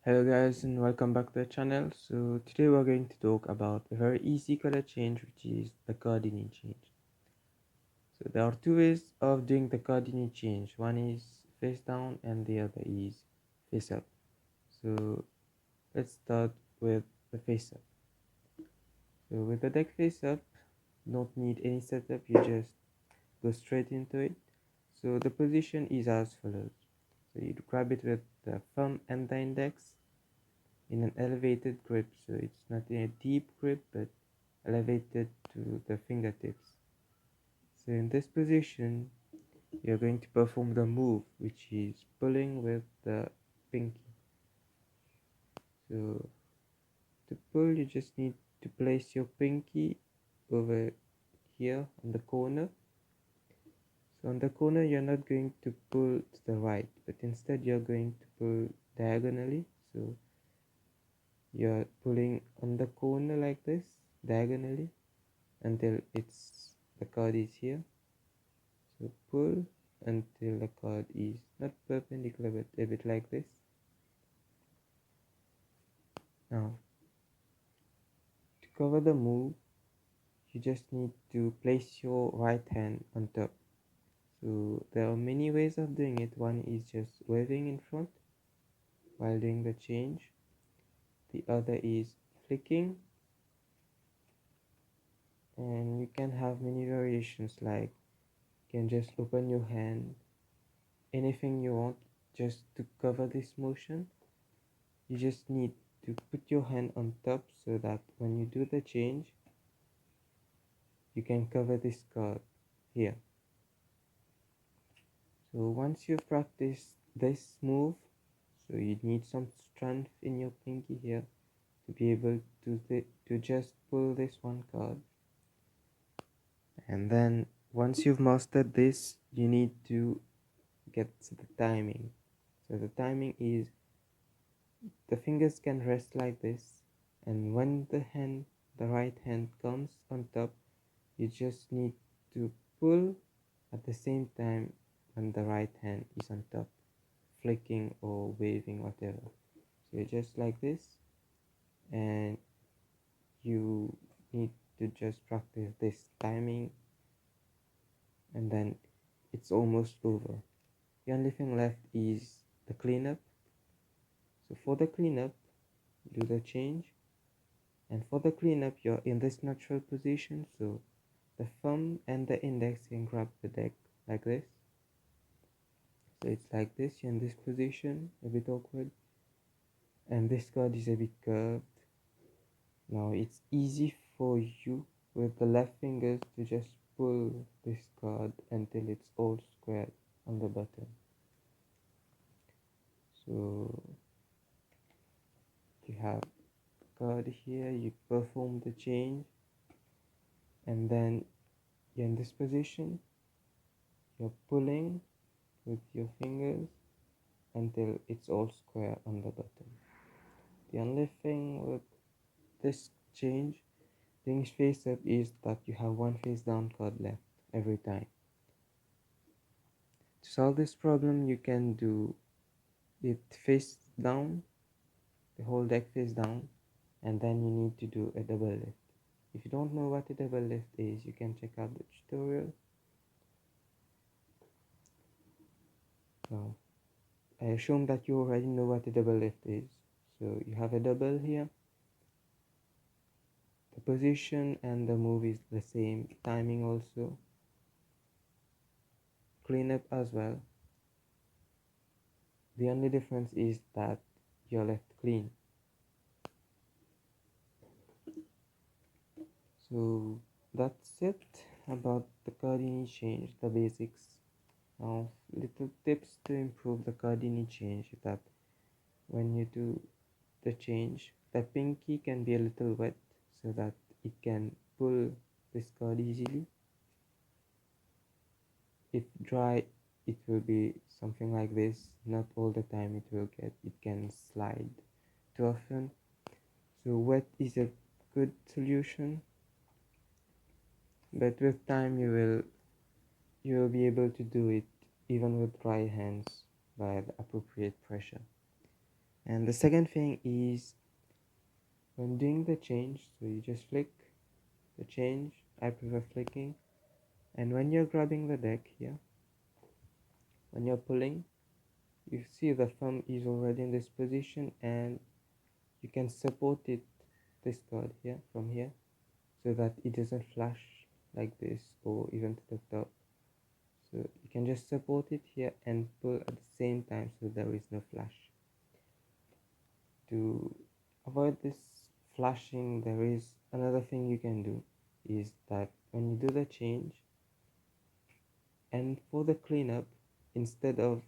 Hello guys and welcome back to the channel. So today we're going to talk about a very easy color change, which is the Cardini change. So there are two ways of doing the Cardini change. One is face down and the other is face up. So let's start with the face up. So with the deck face up, don't need any setup, you just go straight into it. So the position is as follows. So you grab it with the thumb and the index in an elevated grip, so it's not in a deep grip but elevated to the fingertips. So in this position you're going to perform the move, which is pulling with the pinky. So to pull, you just need to place your pinky over here on the corner. So on the corner you're not going to pull to the right, but instead you're going to pull diagonally. So you're pulling on the corner like this diagonally until the card is here. So pull until the card is not perpendicular but a bit like this. Now to cover the move, you just need to place your right hand on top. So there are many ways of doing it. One is just waving in front while doing the change. The other is flicking, and you can have many variations, like you can just open your hand, anything you want, just to cover this motion. You just need to put your hand on top so that when you do the change you can cover this card here. So once you practice this move, so you need some strength in your pinky here to be able to just pull this one card. And then once you've mastered this, you need to get the timing. So the timing is the fingers can rest like this, and when the right hand comes on top, you just need to pull at the same time when the right hand is on top, flicking or waving, whatever. So just like this, and you need to just practice this timing, and then it's almost over. The only thing left is the cleanup. So for the cleanup, do the change, and for the cleanup you're in this natural position, so the thumb and the index can grab the deck like this. So it's like this, you're in this position, a bit awkward, and this card is a bit curved. Now it's easy for you with the left fingers to just pull this card until it's all squared on the bottom. So you have card here, you perform the change, and then you're in this position, you're pulling with your fingers until it's all square on the bottom. The only thing with this change, things face up, is that you have one face down card left every time. To solve this problem, you can do it face down, the whole deck face down, and then you need to do a double lift. If you don't know what a double lift is, you can check out the tutorial. Now, I assume that you already know what a double lift is. So you have a double here. The position and the move is the same, timing also, cleanup as well. The only difference is that you're left clean. So that's it about the Cardini change, the basics. Now little tips to improve the Cardini change, that when you do the change, the pinky can be a little wet so that it can pull this card easily. If dry, it will be something like this. Not all the time it can slide too often. So wet is a good solution, but with time you will be able to do it even with dry hands by the appropriate pressure. And the second thing is when doing the change, so you just flick the change. I prefer flicking. And when you're grabbing the deck here, when you're pulling, you see the thumb is already in this position, and you can support it, this card here, from here, so that it doesn't flash like this or even to the top. So you can just support it here and pull at the same time, so there is no flash. To avoid this flashing, there is another thing you can do, is that when you do the change and for the cleanup, instead of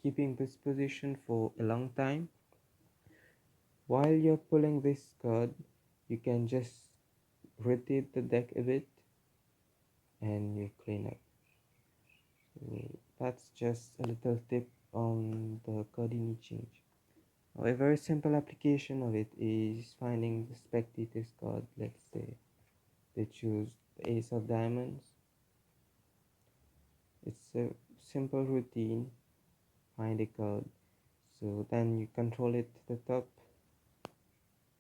keeping this position for a long time, while you're pulling this card, you can just rotate the deck a bit and you clean up. So that's just a little tip on the Cardini change. Now, a very simple application of it is finding the spectator's card. Let's say they choose the ace of diamonds. It's a simple routine. Find a card. So then you control it to the top.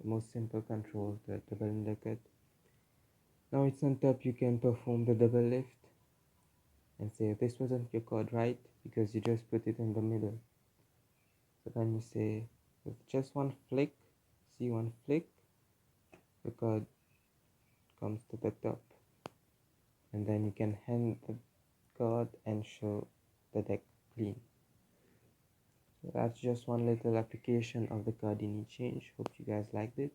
The most simple control, the double undercut. Now it's on top, you can perform the double lift and say this wasn't your card, right? Because you just put it in the middle. So then you say with just one flick, see one flick, the card comes to the top. And then you can hand the card and show the deck clean. So that's just one little application of the Cardini change. Hope you guys liked it.